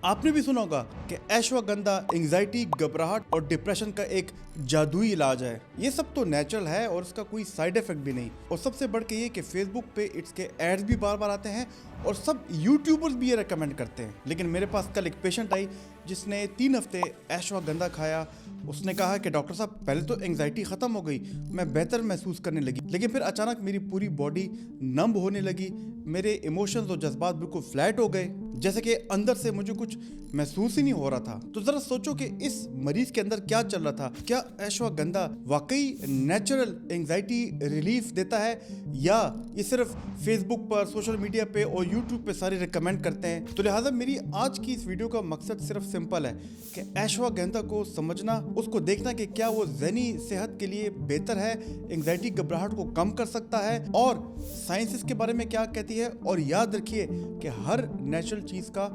आपने भी सुना होगा कि अश्वगंधा एंजाइटी, घबराहट और डिप्रेशन का एक जादुई इलाज है। ये सब तो नेचुरल है और इसका कोई साइड इफेक्ट भी नहीं। और सबसे बढ़ के ये कि फेसबुक पे इसके एड्स भी बार बार आते हैं और सब यूट्यूबर्स भी ये रेकमेंड करते हैं। लेकिन मेरे पास कल एक पेशेंट आई जिसने 3 हफ्ते अश्वगंधा खाया। उसने कहा कि डॉक्टर साहब पहले तो एंजाइटी खत्म हो गई, मैं बेहतर महसूस करने लगी, लेकिन फिर अचानक मेरी पूरी बॉडी नंब होने लगी, मेरे इमोशंस और जज्बात बिल्कुल फ्लैट हो गए, जैसे कि अंदर से मुझे कुछ महसूस ही नहीं हो रहा था। तो जरा सोचो कि इस मरीज के अंदर क्या चल रहा था। क्या अश्वगंधा वाकई नेचुरल एंजाइटी रिलीफ देता है या ये सिर्फ फेसबुक पर, सोशल मीडिया पे और यूट्यूब पे सारे रिकमेंड करते हैं। तो लिहाजा मेरी आज की इस वीडियो का मकसद सिर्फ सिंपल है कि अश्वगंधा को समझना, उसको देखना कि क्या वो ज़हनी सेहत के लिए बेहतर है, एंजाइटी घबराहट को कम कर सकता है और साइंस इसके बारे में क्या कहती है। और याद रखिए कि हर नेचुरल चीज़ का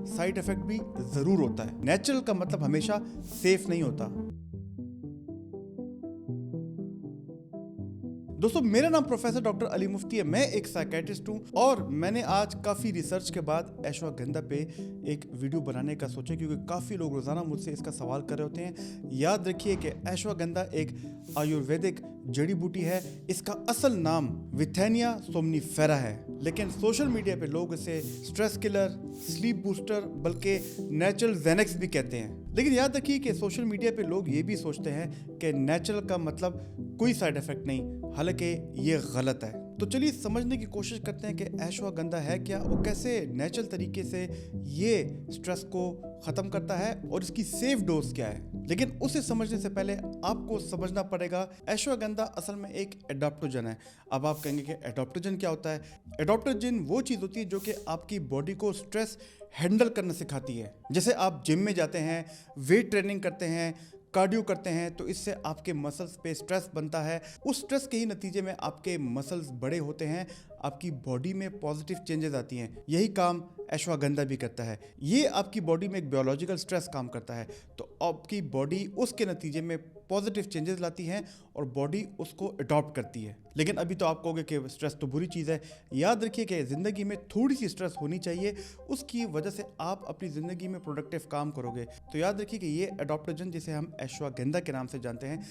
साइड इफेक्ट भी ज़रूर होता है। नेचुरल का मतलब हमेशा सेफ नहीं होता। दोस्तों, मेरा नाम प्रोफेसर डॉक्टर अली मुफ्ती है। मैं एक साइकेट्रिस्ट हूँ और मैंने आज काफ़ी रिसर्च के बाद अश्वगंधा पे एक वीडियो बनाने का सोचा, क्योंकि काफ़ी लोग रोज़ाना मुझसे इसका सवाल कर रहे होते हैं। याद रखिए कि अश्वगंधा एक आयुर्वेदिक जड़ी बूटी है। इसका असल नाम विथेनिया सोमनीफेरा है, लेकिन सोशल मीडिया पे लोग इसे स्ट्रेस किलर, स्लीप बूस्टर, बल्कि नेचुरल जेनेक्स भी कहते हैं। लेकिन याद रखिए कि सोशल मीडिया पे लोग ये भी सोचते हैं कि नेचुरल का मतलब कोई साइड इफेक्ट नहीं, हालांकि ये गलत है। तो चलिए समझने की कोशिश करते हैं कि अश्वगंधा है क्या और कैसे नेचुरल तरीके से ये स्ट्रेस को ख़त्म करता है और इसकी सेफ डोज क्या है। लेकिन उसे समझने से पहले आपको समझना पड़ेगा अश्वगंधा असल में एक एडाप्टोजन है। अब आप कहेंगे कि एडाप्टोजन क्या होता है। एडाप्टोजन वो चीज़ होती है जो कि आपकी बॉडी को स्ट्रेस हैंडल करना सिखाती है। जैसे आप जिम में जाते हैं, वेट ट्रेनिंग करते हैं, कार्डियो करते हैं, तो इससे आपके मसल्स पे स्ट्रेस बनता है। उस स्ट्रेस के ही नतीजे में आपके मसल्स बड़े होते हैं, आपकी बॉडी में पॉजिटिव चेंजेस आती हैं। यही काम अश्वगंधा भी करता है। ये आपकी बॉडी में एक बायोलॉजिकल स्ट्रेस काम करता है, तो आपकी बॉडी उसके नतीजे में पॉजिटिव चेंजेस लाती हैं और बॉडी उसको अडॉप्ट करती है। लेकिन अभी तो आप कहोगे कि स्ट्रेस तो बुरी चीज़ है। याद रखिए कि ज़िंदगी में थोड़ी सी स्ट्रेस होनी चाहिए, उसकी वजह से आप अपनी ज़िंदगी में प्रोडक्टिव काम करोगे। तो याद रखिए कि ये एडाप्टोजन जिसे हम अश्वगंधा के नाम से जानते हैं,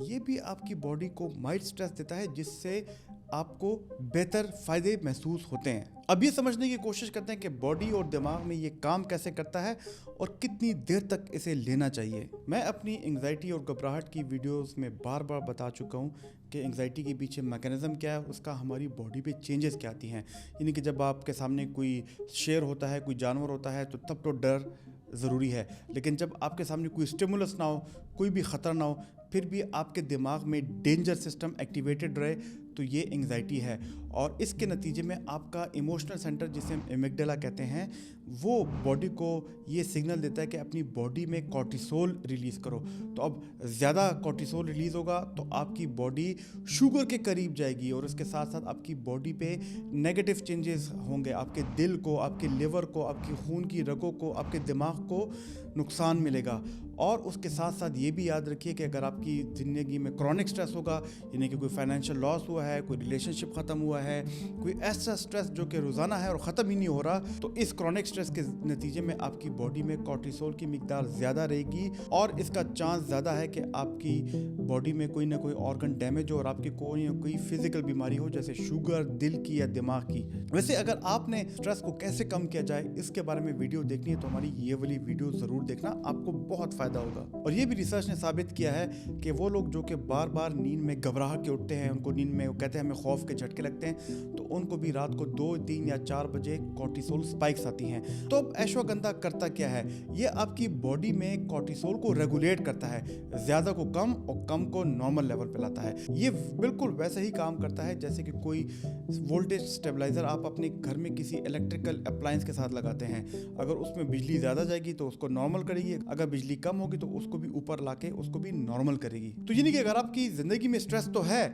ये भी आपकी बॉडी को माइल्ड स्ट्रेस देता है, जिससे आपको बेहतर फ़ायदे महसूस होते हैं। अब ये समझने की कोशिश करते हैं कि बॉडी और दिमाग में ये काम कैसे करता है और कितनी देर तक इसे लेना चाहिए। मैं अपनी एंग्जाइटी और घबराहट की वीडियोस में बार बार बता चुका हूँ कि एंग्जाइटी के पीछे मैकेनिज्म क्या है, उसका हमारी बॉडी पे चेंजेस क्या आती हैं। यानी कि जब आपके सामने कोई शेर होता है, कोई जानवर होता है, तो तब तो डर ज़रूरी है, लेकिन जब आपके सामने कोई स्टिमुलस ना हो, कोई भी ख़तरा ना हो, फिर भी आपके दिमाग में डेंजर सिस्टम एक्टिवेटेड रहे, तो ये एंग्जाइटी है। और इसके नतीजे में आपका इमोशनल सेंटर, जिसे हम एमिगडाला कहते हैं, वो बॉडी को ये सिग्नल देता है कि अपनी बॉडी में कॉर्टिसोल रिलीज़ करो। तो अब ज़्यादा कॉर्टिसोल रिलीज़ होगा तो आपकी बॉडी शुगर के करीब जाएगी और उसके साथ साथ आपकी बॉडी पे नेगेटिव चेंजेस होंगे। आपके दिल को, आपके लिवर को, आपकी खून की रगों को, आपके दिमाग को नुकसान मिलेगा। और उसके साथ साथ ये भी याद रखिए कि अगर आपकी ज़िंदगी में क्रॉनिक स्ट्रेस होगा, यानी कि कोई फाइनेंशियल लॉस हुआ है, कोई रिलेशनशिप ख़त्म हुआ है, कोई ऐसा स्ट्रेस जो कि रोज़ाना है और ख़त्म ही नहीं हो रहा, तो इस क्रॉनिक स्ट्रेस के नतीजे में आपकी बॉडी में कॉर्टिसोल की मिकदार ज़्यादा रहेगी और इसका चांस ज़्यादा है कि आपकी बॉडी में कोई ना कोई ऑर्गन डैमेज हो और आपकी कोई ना कोई फिजिकल बीमारी हो, जैसे शुगर, दिल की या दिमाग की। वैसे अगर आपने स्ट्रेस को कैसे कम किया जाए इसके बारे में वीडियो देखनी है तो हमारी ये वाली वीडियो ज़रूर देखना, आपको बहुत फ़ायदा होगा। और ये भी रिसर्च ने साबित किया है कि वो लोग जो कि बार बार नींद में घबरा के उठते हैं, उनको नींद में वो कहते हैं हमें खौफ के झटके लगते हैं, तो उनको भी रात को 2, 3 या 4 बजे कॉर्टिसोल स्पाइक्स आती हैं। तो अब अश्वगंधा करता क्या है, ये आपकी बॉडी में कॉर्टिसोल को रेगुलेट करता है, ज़्यादा को कम और कम को नॉर्मल लेवल पे लाता है। ये बिल्कुल वैसे ही काम करता है जैसे कि कोई वोल्टेज स्टेबलाइजर आप अपने घर में किसी इलेक्ट्रिकल अप्लायंस के साथ लगाते हैं। अगर उसमें बिजली ज़्यादा जाएगी तो उसको नॉर्मल करेगी, अगर बिजली कम होगी तो उसको भी ऊपर लाके उसको भी नॉर्मल करेगी। तो यानी कि अगर आपकी ज़िंदगी में स्ट्रेस तो है,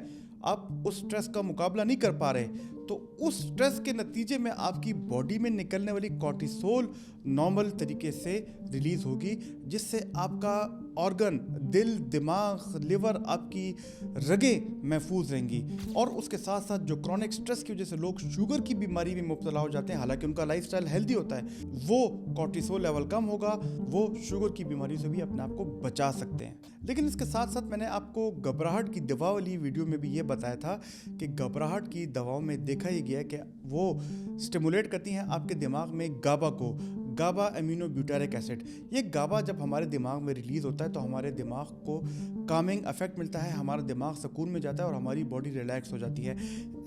आप उस स्ट्रेस का मुकाबला नहीं कर पा रहे, तो उस स्ट्रेस के नतीजे में आपकी बॉडी में निकलने वाली कॉर्टिसोल नॉर्मल तरीके से रिलीज होगी, जिससे आपका ऑर्गन, दिल, दिमाग, लिवर, आपकी रगें महफूज रहेंगी। और उसके साथ साथ जो क्रॉनिक स्ट्रेस की वजह से लोग शुगर की बीमारी में मुब्तला हो जाते हैं, हालांकि उनका लाइफस्टाइल हेल्दी होता है, वो कॉर्टिसोल लेवल कम होगा, वो शुगर की बीमारी से भी अपने आप को बचा सकते हैं। लेकिन इसके साथ साथ मैंने आपको घबराहट की दवा वाली वीडियो में भी ये बताया था कि घबराहट की दवाओं में देखा ही गया कि वो स्टिमुलेट करती हैं आपके दिमाग में गाबा को, गाबा एमिनो ब्यूटारिक एसिड। ये गाबा जब हमारे दिमाग में रिलीज होता है तो हमारे दिमाग को कामिंग इफेक्ट मिलता है, हमारा दिमाग सुकून में जाता है और हमारी बॉडी रिलैक्स हो जाती है।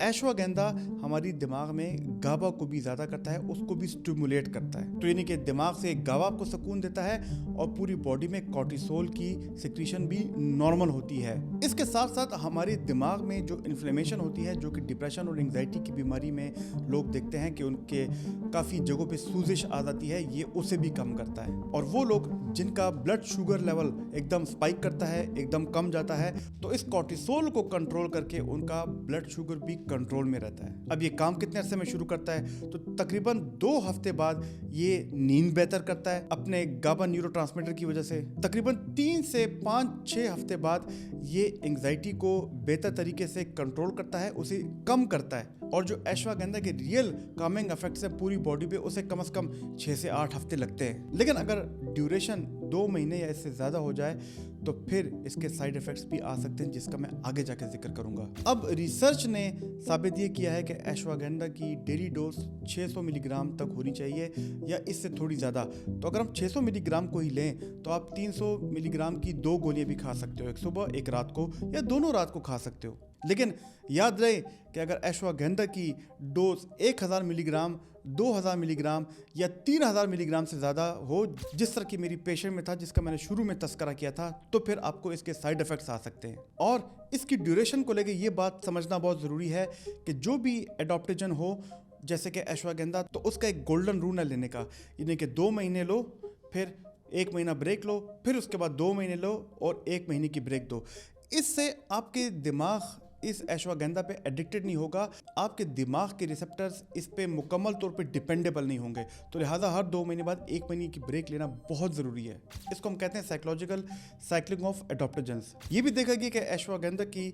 अश्वगंधा हमारी दिमाग में गाबा को भी ज़्यादा करता है, उसको भी स्टिमुलेट करता है। तो यानी कि दिमाग से गाबा आपको सुकून देता है और पूरी बॉडी में कॉर्टिसोल की सिक्रीशन भी नॉर्मल होती है। इसके साथ साथ हमारे दिमाग में जो इन्फ्लेमेशन होती है, जो कि डिप्रेशन और एंग्जाइटी की बीमारी में लोग देखते हैं कि उनके काफ़ी जगहों पे सूजिश आ जाती है, ये उसे भी कम करता है। और वो लोग जिनका ब्लड शुगर लेवल एकदम स्पाइक करता है, एकदम कम जाता है, तो इस कॉर्टिसोल को कंट्रोल करके उनका ब्लड शुगर भी कंट्रोल में रहता है। अब ये काम कितने अरसे में शुरू करता है? तो तकरीबन 2 हफ्ते बाद ये नींद बेहतर करता है अपने गाबा न्यूरोट्रांसमीटर की वजह से। तकरीबन 3 से 5-6 हफ्ते बाद ये एंग्जाइटी को बेहतर तरीके से कंट्रोल करता है, उसे कम करता है। और जो अश्वगंधा के रियल कामिंग इफेक्ट्स है पूरी बॉडी पे, उसे कम से कम 6 से 8 हफ्ते लगते हैं। लेकिन अगर ड्यूरेशन 2 महीने या इससे ज़्यादा हो जाए तो फिर इसके साइड इफ़ेक्ट्स भी आ सकते हैं, जिसका मैं आगे जाकर जिक्र करूंगा। अब रिसर्च ने साबित ये किया है कि अश्वगंधा की डेली डोज 600 मिलीग्राम तक होनी चाहिए या इससे थोड़ी ज़्यादा। तो अगर हम 600 मिलीग्राम को ही लें तो आप 300 मिलीग्राम की 2 गोलियां भी खा सकते हो, एक सुबह एक रात को, या दोनों रात को खा सकते हो। लेकिन याद रहे कि अगर अश्वगंधा की डोज 1000 मिलीग्राम, 2000 मिलीग्राम या 3000 मिलीग्राम से ज़्यादा हो, जिस तरह की मेरी पेशेंट में था जिसका मैंने शुरू में तस्करा किया था, तो फिर आपको इसके साइड इफ़ेक्ट्स आ सकते हैं। और इसकी ड्यूरेशन को लेकर ये बात समझना बहुत ज़रूरी है कि जो भी एडॉप्टेजन हो, जैसे कि अश्वगंधा, तो उसका एक गोल्डन रूल है लेने का, यानी कि 2 महीने लो, फिर 1 महीना ब्रेक लो, फिर उसके बाद 2 महीने लो और 1 महीने की ब्रेक दो। इससे आपके दिमाग इस अश्वगंधा पे एडिक्टेड नहीं होगा, आपके दिमाग के रिसेप्टर्स इस पे मुकम्मल तौर पे डिपेंडेबल नहीं होंगे। तो लिहाजा हर 2 महीने बाद 1 महीने की ब्रेक लेना बहुत ज़रूरी है। इसको हम कहते हैं साइकोलॉजिकल साइक्लिंग ऑफ एडॉप्टोजेंस। ये भी देखा गया कि अश्वगंधा की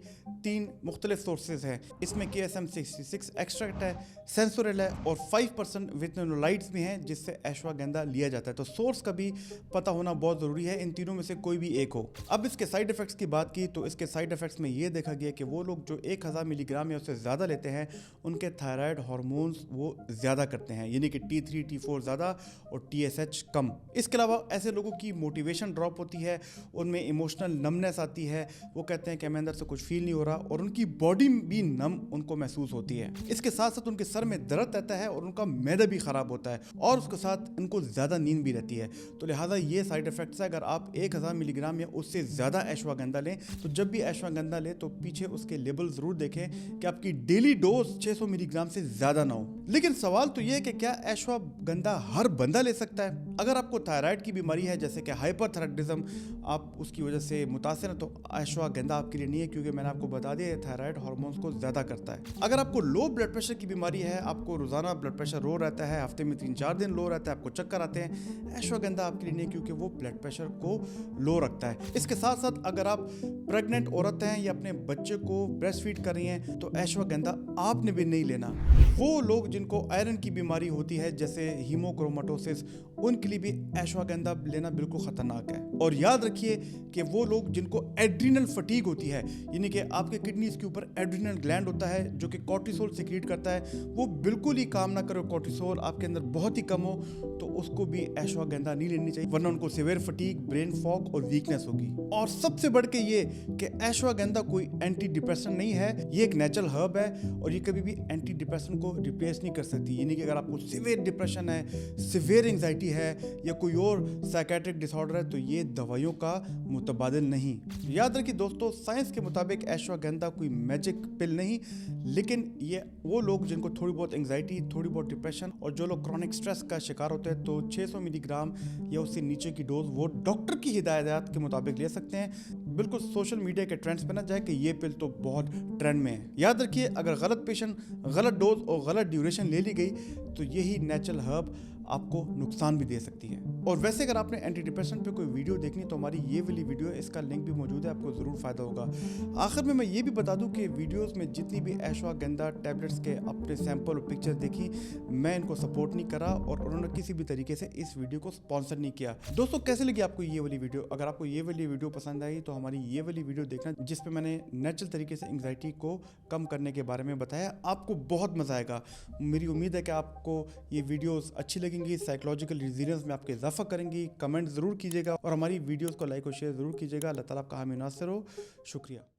3 मुख्तलिफ सोर्सेज हैं। इसमें KSM-66 एक्सट्रैक्ट है, सेंसोरल है और 5% विथनोलाइड्स भी हैं, जिससे अश्वगंधा लिया जाता है। तो सोर्स का भी पता होना बहुत ज़रूरी है, इन तीनों में से कोई भी एक हो। अब इसके साइड इफ़ेक्ट्स की बात की तो इसके साइड इफ़ेक्ट्स में ये देखा गया कि वो लोग जो 1000 मिलीग्राम या उससे ज़्यादा लेते हैं, उनके थायराइड हार्मोन्स वो ज़्यादा करते हैं, यानी कि T3 T4 ज़्यादा और TSH कम। इसके अलावा ऐसे लोगों की मोटिवेशन ड्रॉप होती है, उनमें इमोशनल नमनेस आती है, वो कहते हैं कि हमें अंदर से कुछ फील नहीं हो रहा, और उनकी बॉडी भी नम उनको महसूस होती है। इसके साथ साथ उनके सर में दर्द रहता है और उनका मैदा भी ख़राब होता है, और उसके साथ उनको ज़्यादा नींद भी रहती है। तो लिहाजा ये साइड इफ़ेक्ट्स है। अगर आप 1000 मिलीग्राम या उससे ज़्यादा अश्वगंधा लें, तो जब भी अश्वगंधा लें तो पीछे उसके लेबल ज़रूर देखें कि आपकी डेली डोज 600 मिलीग्राम से ज़्यादा ना हो। लेकिन सवाल तो ये है कि क्या अश्वगंधा हर बंदा ले सकता है? अगर आपको थायराइड की बीमारी है, जैसे कि हाइपरथायराइडिज्म, आप उसकी वजह से मुतासिर हैं, तो अश्वगंधा आपके लिए नहीं है, क्योंकि मैंने आपको बता दिया थायराइड हार्मोन्स को ज़्यादा करता है। अगर आपको लो ब्लड प्रेशर की बीमारी है, आपको रोज़ाना ब्लड प्रेशर लो रहता है, हफ्ते में 3-4 दिन लो रहता है, आपको चक्कर आते हैं, अश्वगंधा आपके लिए नहीं है, क्योंकि वो ब्लड प्रेशर को लो रखता है। इसके साथ साथ अगर आप प्रेग्नेंट औरत हैं या अपने बच्चे को ब्रेस्ट फीड कर रही हैं, तो अश्वगंधा आपने भी नहीं लेना। वो लोग जिनको आयरन की बीमारी होती है, जैसे हीमोक्रोमेटोसिस, उनके लिए भी अश्वगंधा लेना बिल्कुल खतरनाक है। और याद रखिए कि वो लोग जिनको एड्रीनल फटीग होती है, यानी कि आपके किडनीज के ऊपर एड्रीनल ग्लैंड होता है जो कि कॉर्टिसोल सिक्रीट करता है, वो बिल्कुल ही काम ना करे, कॉर्टिसोल आपके अंदर बहुत ही कम हो, तो उसको भी अश्वगंधा नहीं लेनी चाहिए, वरना उनको सीवियर फटीग, ब्रेन फॉग और वीकनेस होगी। और सबसे बढ़ के ये कि अश्वगंधा कोई एंटी डिप्रेशन नहीं है, ये एक नेचुरल हर्ब है और ये कभी भी एंटी डिप्रेशन को रिप्लेस नहीं कर सकती। यानी कि अगर आपको सीवियर डिप्रेशन है, सीवियर एंग्जाइटी है या कोई और साइकेट्रिक डिसऑर्डर है, तो ये दवाइयों का मुतबादिल नहीं। याद रखिए दोस्तों, साइंस के मुताबिक अश्वगंधा कोई मैजिक पिल नहीं, लेकिन ये वो लोग जिनको थोड़ी बहुत एंग्जाइटी, थोड़ी बहुत डिप्रेशन और जो लोग क्रॉनिक स्ट्रेस का शिकार होते हैं, तो 600 मिलीग्राम या उससे नीचे की डोज वो डॉक्टर की हिदायत के मुताबिक ले सकते हैं। बिल्कुल सोशल मीडिया के ट्रेंड्स पे ना जाए कि ये पिल तो बहुत ट्रेंड में है। याद रखिए, अगर गलत पेशेंट, गलत डोज और गलत ड्यूरेशन ले ली गई तो यही नेचुरल हर्ब आपको नुकसान भी दे सकती है। और वैसे अगर आपने एंटी डिप्रेशन पे कोई वीडियो देखनी तो हमारी ये वाली वीडियो है, इसका लिंक भी मौजूद है, आपको ज़रूर फ़ायदा होगा। आखिर में मैं ये भी बता दूं कि वीडियोस में जितनी भी अश्वगंधा टैबलेट्स के अपने सैंपल और पिक्चर्स देखी, मैं इनको सपोर्ट नहीं करा और उन्होंने किसी भी तरीके से इस वीडियो को स्पॉन्सर नहीं किया। दोस्तों, कैसे लगी आपको ये वाली वीडियो? अगर आपको ये वाली वीडियो पसंद आई तो हमारी ये वाली वीडियो देखना, जिसपे मैंने नेचुरल तरीके से एंग्जाइटी को कम करने के बारे में बताया। आपको बहुत मज़ा आएगा। मेरी उम्मीद है कि आपको ये वीडियोस अच्छी लगेंगी, साइकोलॉजिकल रेजिलियंस में आपके इजाफा करेंगी। कमेंट ज़रूर कीजिएगा और हमारी वीडियोस को लाइक और शेयर ज़रूर कीजिएगा। अल्लाह ताला आपका हामी नासिर हो। शुक्रिया।